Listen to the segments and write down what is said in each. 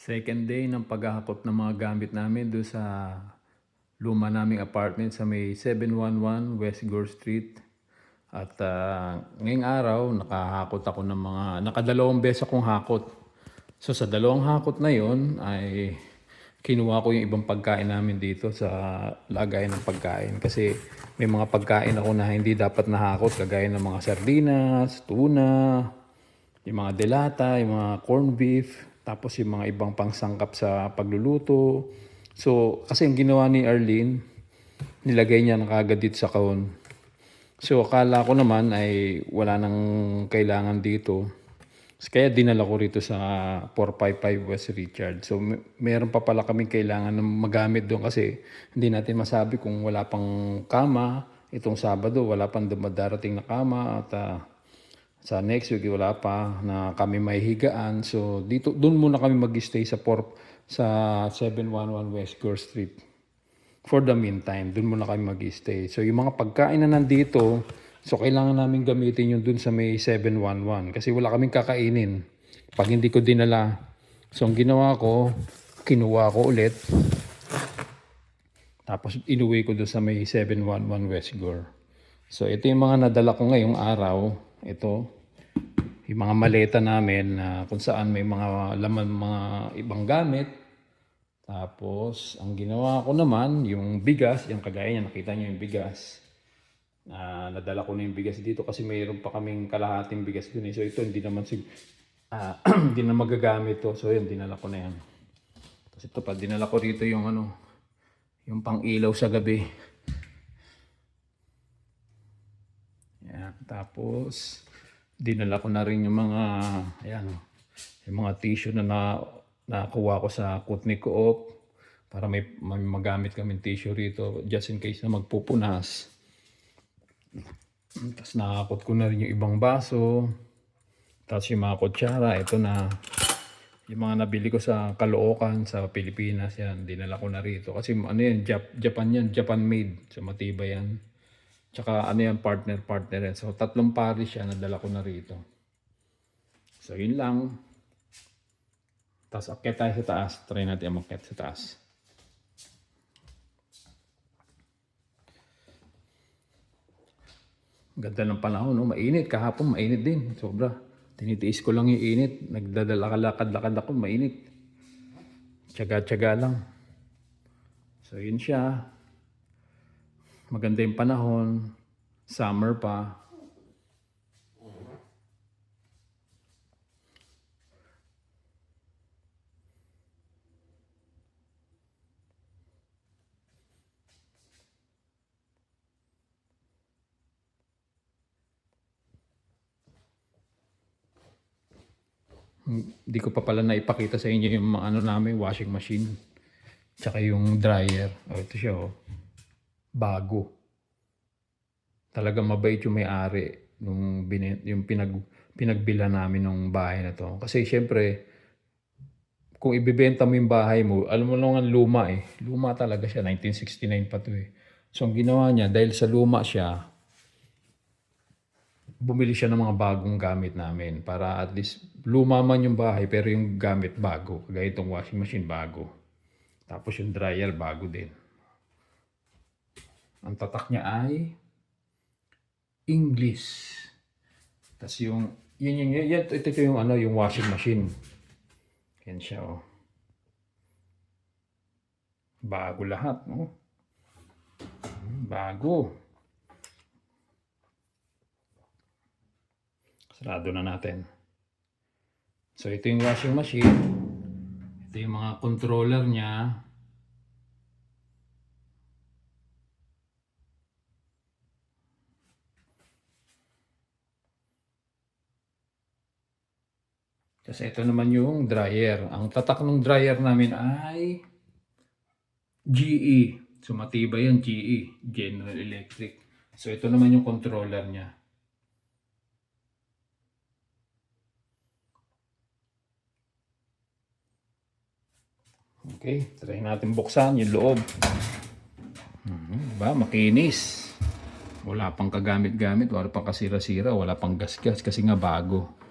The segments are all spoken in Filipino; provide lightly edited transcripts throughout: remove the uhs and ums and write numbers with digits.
Second day ng paghahakot ng mga gamit namin doon sa luma naming apartment sa may 711 West Gore Street. At ngayong araw, nakahakot ako ng nakadalawang beses akong hakot. So sa dalawang hakot na yon ay kinuha ko yung ibang pagkain namin dito sa lagayan ng pagkain. Kasi may mga pagkain ako na hindi dapat nahakot, kagaya ng mga sardinas, tuna, yung mga delata, yung mga corned beef, tapos yung mga ibang pangsangkap sa pagluluto. So, kasi yung ginawa ni Arlene, nilagay niya na kagad dito sa kahon. So, akala ko naman ay wala nang kailangan dito. Kaya dinala ko rito sa 455 West Richard. So, meron pa pala kaming kailangan na magamit doon kasi hindi natin masabi kung wala pang kama. Itong Sabado, wala pang darating na kama at sa next week wala pa na kami may higaan. So dito doon muna kami mag-stay sa 711 West Gore Street. For the meantime, doon muna kami mag-stay. So yung mga pagkain na nandito, so kailangan namin gamitin yung doon sa may 711 kasi wala kaming kakainin pag hindi ko dinala. So ang ginawa ko, kinuha ko ulit. Tapos inuwi ko doon sa may 711 West Gore. So ito yung mga nadala ko ngayong araw. Ito, yung mga maleta namin na kung saan may mga laman, mga ibang gamit. Tapos, ang ginawa ko naman, yung bigas, yung kagaya niya, nakita niyo yung bigas. Nadala ko na yung bigas dito kasi mayroon pa kaming kalahating bigas dun. So ito, hindi naman hindi na magagamit to. So yun, dinala ko na yan. Tapos ito pa, dinala ko rito yung yung pang ilaw sa gabi. Yan, tapos dinala ko na rin yung mga yung mga tissue na nakuha ko sa Kutni Co-op para may magamit kaming tissue rito just in case na magpupunas. Tapos nakakot ko na rin yung ibang baso. Tapos yung mga kutsara, ito na yung mga nabili ko sa Caloocan sa Pilipinas, yan dinala ko na rito kasi ano yan, Japan yan, Japan made, so matibay yan. Tsaka ano yan, partner yan. So tatlong pares siya, nadala ko na rito. So yun lang. Tapos akyat tayo sa taas. Try natin umakyat sa taas. Ganda ng panahon, no? Mainit. Kahapon mainit din. Sobra. Tinitiis ko lang yung init. Nagdadalakad-lakad ako, mainit. Tsaga-tsaga lang. So yun siya. Maganda yung panahon. Summer pa. Hindi ko pa pala naipakita sa inyo yung mga ano namin, washing machine. Tsaka yung dryer. Oh, ito siya, oh. Bago. Talagang mabait yung may-ari yung pinagbila namin ng bahay na to. Kasi syempre, kung ibebenta mo yung bahay mo, alam mo lang ang luma eh. Luma talaga siya, 1969 pa to eh. So ang ginawa niya, dahil sa luma siya, bumili siya ng mga bagong gamit namin para at least luma man yung bahay pero yung gamit bago. Kagaya itong washing machine bago. Tapos yung dryer bago din. Ang tatak niya ay English. Tapos ito yung yung washing machine. Yan siya, oh. Bago lahat, no? Bago. Sarado na natin. So ito yung washing machine. Ito yung mga controller niya. Kasi ito naman yung dryer. Ang tatak ng dryer namin ay GE. So matibay yan, GE, General Electric. So ito naman yung controller niya. Okay, try natin buksan yung loob. Diba? Makinis. Wala pang kagamit-gamit, wala pang kasira-sira, wala pang gas-gas kasi nga bago.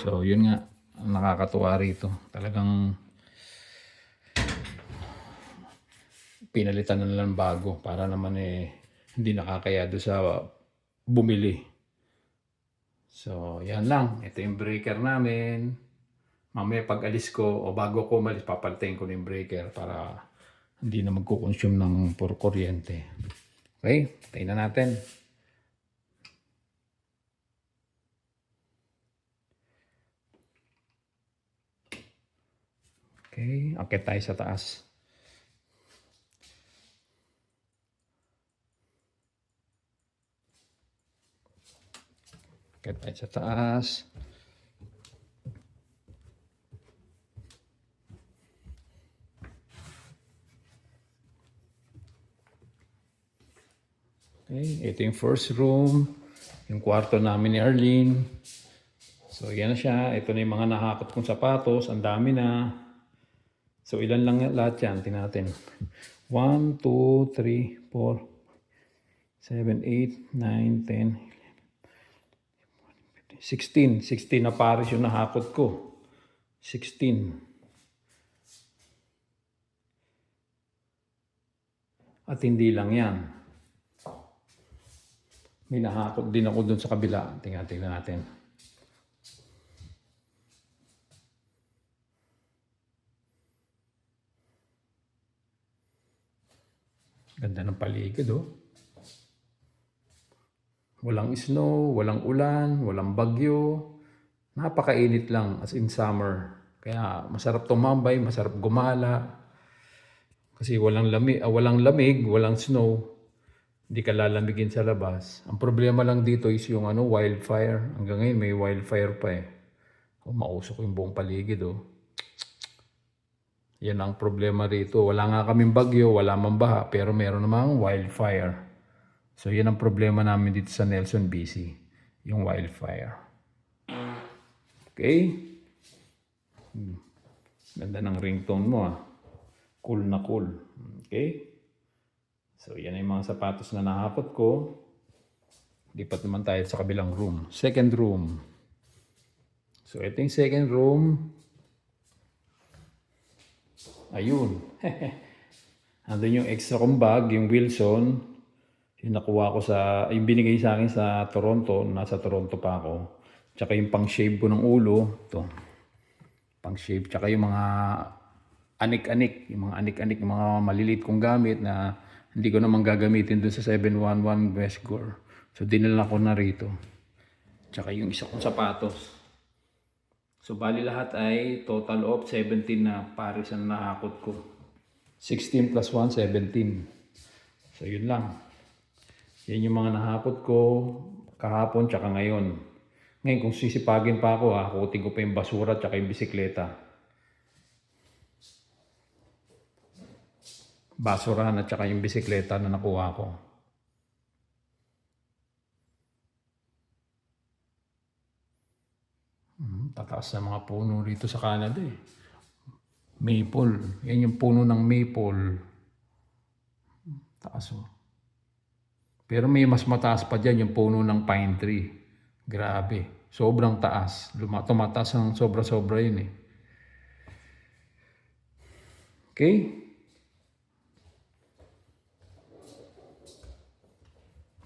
So yun nga, ang nakakatuwa rito. Talagang pinalitan na lang bago para naman hindi nakakaya doon sa bumili. So, yan lang. Ito yung breaker namin. Mamaya pag alis ko o bago ko umalis, papaltayin ko na yung breaker para hindi na magkukonsume ng puro kuryente. Okay, tayo na natin. Okay, akit tayo sa taas. Akit tayo sa taas. Okay, ito yung first room. Yung kwarto namin ni Arlene. So, yan na siya. Ito na yung mga nahakot kong sapatos. Ang dami na. So, ilan lang lahat yan? Tingnan natin. 1, 2, 3, 4, 7, 8, 9, 10, 16. 16 na pares yung nahakot ko. 16. At hindi lang yan. May nahakot din ako dun sa kabila. Tingnan natin. Ganda ng paligid, oh. Walang snow, walang ulan, walang bagyo. Napakainit lang as in summer. Kaya masarap tumambay, masarap gumala. Kasi walang lamig, walang snow. Hindi ka lalamigin sa labas. Ang problema lang dito is yung wildfire. Hanggang ngayon may wildfire pa eh. Mausok yung buong paligid, oh. Yan ang problema rito. Wala nga kaming bagyo, wala mang baha, pero meron namang wildfire. So yan ang problema namin dito sa Nelson, BC. Yung wildfire. Okay? Ganda ng ringtone mo, ah. Cool na cool. Okay? So yan ay mga sapatos na nahakot ko. Lipat naman tayo sa kabilang room. Second room. So ito yung second room. Ayun. Andun yung extra kong bag, yung Wilson. Yung nakuha ko yung binigay sa akin sa Toronto. Nasa Toronto pa ako. Tsaka yung pang-shave ko ng ulo. Ito. Pang-shave. Tsaka yung mga anik-anik. Yung mga anik-anik, yung mga maliliit kong gamit na hindi ko naman gagamitin dun sa 711 West Gore. So, dinala ko na rito. Tsaka yung isa kong sapatos. So, bali lahat ay total of 17 na pares ang nahakot ko. 16 plus 1, 17. So, yun lang. Yan yung mga nahakot ko kahapon tsaka ngayon. Ngayon, kung sisipagin pa ako, hakutin ko pa yung basura tsaka yung bisikleta. Basurahan at saka yung bisikleta na nakuha ko. Tataas na mga puno rito sa Canada eh. Maple. Yan yung puno ng maple. Taas oh. Pero may mas mataas pa dyan yung puno ng pine tree. Grabe. Sobrang taas. Tumataas ng sobra-sobra yun eh. Okay?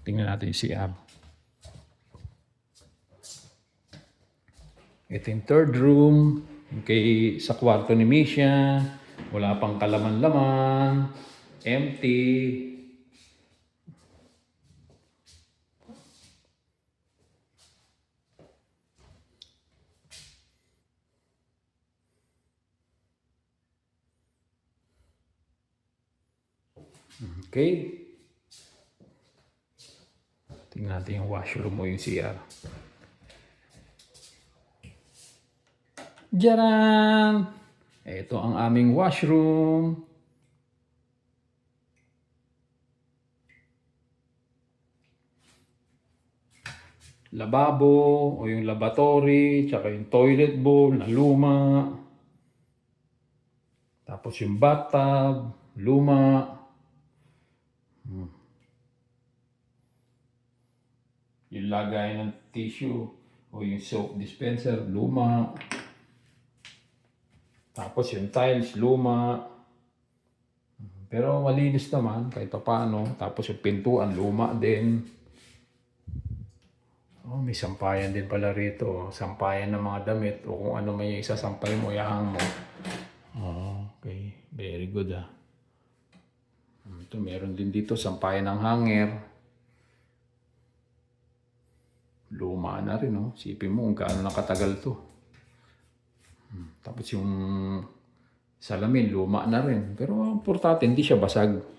Tingnan natin yung CR. Ito yung third room. Okay, sa kwarto ni Misha. Wala pang kalaman-laman. Empty. Okay. Tingnan natin yung washroom o yung CR. Diyan! Ito ang aming washroom. Lababo o yung lavatory, tsaka yung toilet bowl na luma. Tapos yung bathtub, luma. Yung lagay ng tissue o yung soap dispenser, luma. Tapos yung tiles, luma. Pero malinis naman kahit pa paano. Tapos yung pintuan, luma din. Oh, may sampayan din pala rito. Sampayan ng mga damit o kung ano may isasampay mo, ihang mo. Oh, okay. Very good ah. Ito, meron din dito sampayan ng hanger. Luma na rin, oh. Sipin mo kung gaano nakatagal to. Tapos yung salamin, luma na rin. Pero importante, hindi siya basag.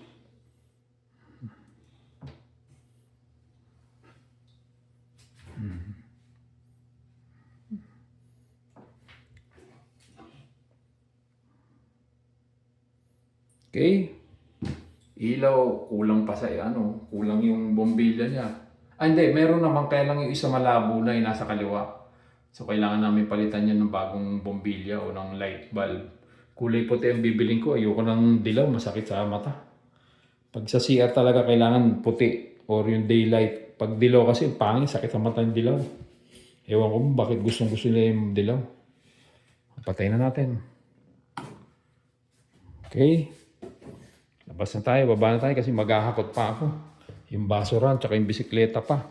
Okay. Ilaw, kulang pa sa kulang yung bombilya niya. Ah, hindi, meron naman kaya lang yung isa malabo na yung nasa kaliwa. So, kailangan namin palitan yan ng bagong bombilya o ng light bulb. Kulay puti ang bibiling ko. Ayoko ng dilaw, masakit sa mata. Pag sa CR talaga kailangan puti or yung daylight. Pag dilaw kasi pangit, sakit sa mata yung dilaw. Ewan ko bakit gustong gusto nila yung dilaw. Patay na natin. Okay. Labas na tayo, baba na tayo kasi maghahakot pa ako. Yung basuran, tsaka yung bisikleta pa.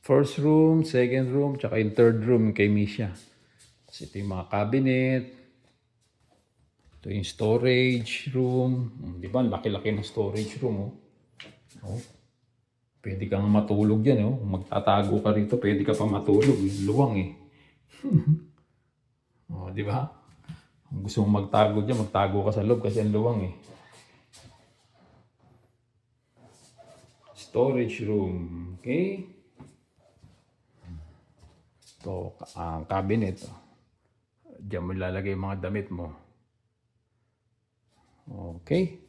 First room, second room, tsaka yung third room kay Misha. Kasi ito yung mga cabinet. Ito yung storage room. Di ba? Laki-laki ng storage room. Oh. Pwede kang matulog dyan. Oh. Kung magtatago ka rito, pwede ka pa matulog. Luwang eh. Oh, di ba? Kung gusto mong magtago dyan, magtago ka sa loob kasi ang luwang eh. Storage room. Okay? Ito, ang cabinet. Diyan mo ilalagay yung mga damit mo. Okay.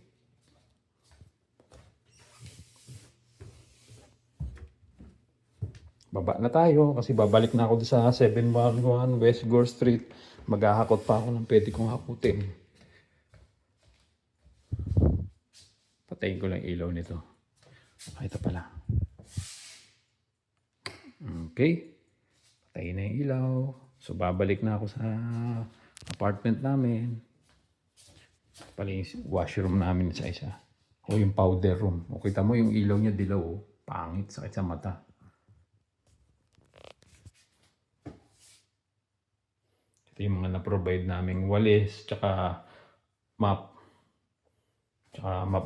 Baba na tayo kasi babalik na ako sa 711 West Gore Street. Maghahakot pa ako ng pwede kong hakutin. Patayin ko lang ilaw nito. Ito pala. Okay. Patayin na yung ilaw. So babalik na ako sa apartment namin. Pala yung washroom namin sa isa. O yung powder room. O kita mo yung ilaw niya dilaw. Pangit, sakit sa mata. Ito yung mga na-provide naming walis, tsaka map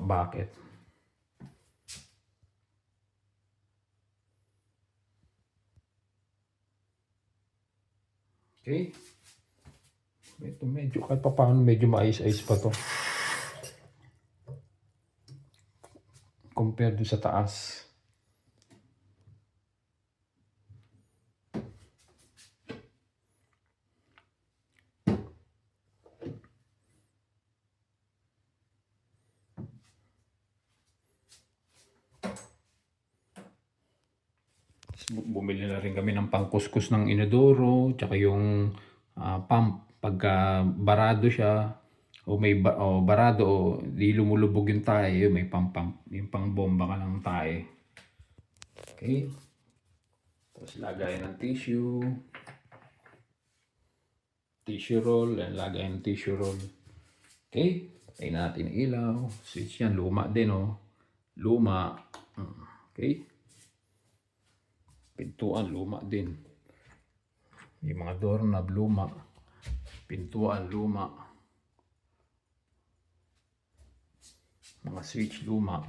bucket. Okay. Ito medyo, kahit pa paano medyo maayos-ayos pa to. Compared do sa taas. Bumili na rin kami ng pangkuskus ng inodoro, tsaka yung pump. Pagka barado siya, o may barado o di lumulubog yung tae, may pump, yung pang bomba ka ng tae. Okay. Tapos lagay ng tissue roll, and lagay ng tissue roll. Okay. Tayo natin ilaw. Switch yan, luma din luma. Okay. Pintuan, luma din. Yung mga doorknob, luma. Pintuan, luma. Mga switch, luma.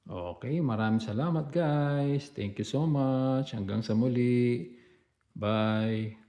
Okay, maraming salamat guys. Thank you so much. Hanggang sa muli. Bye.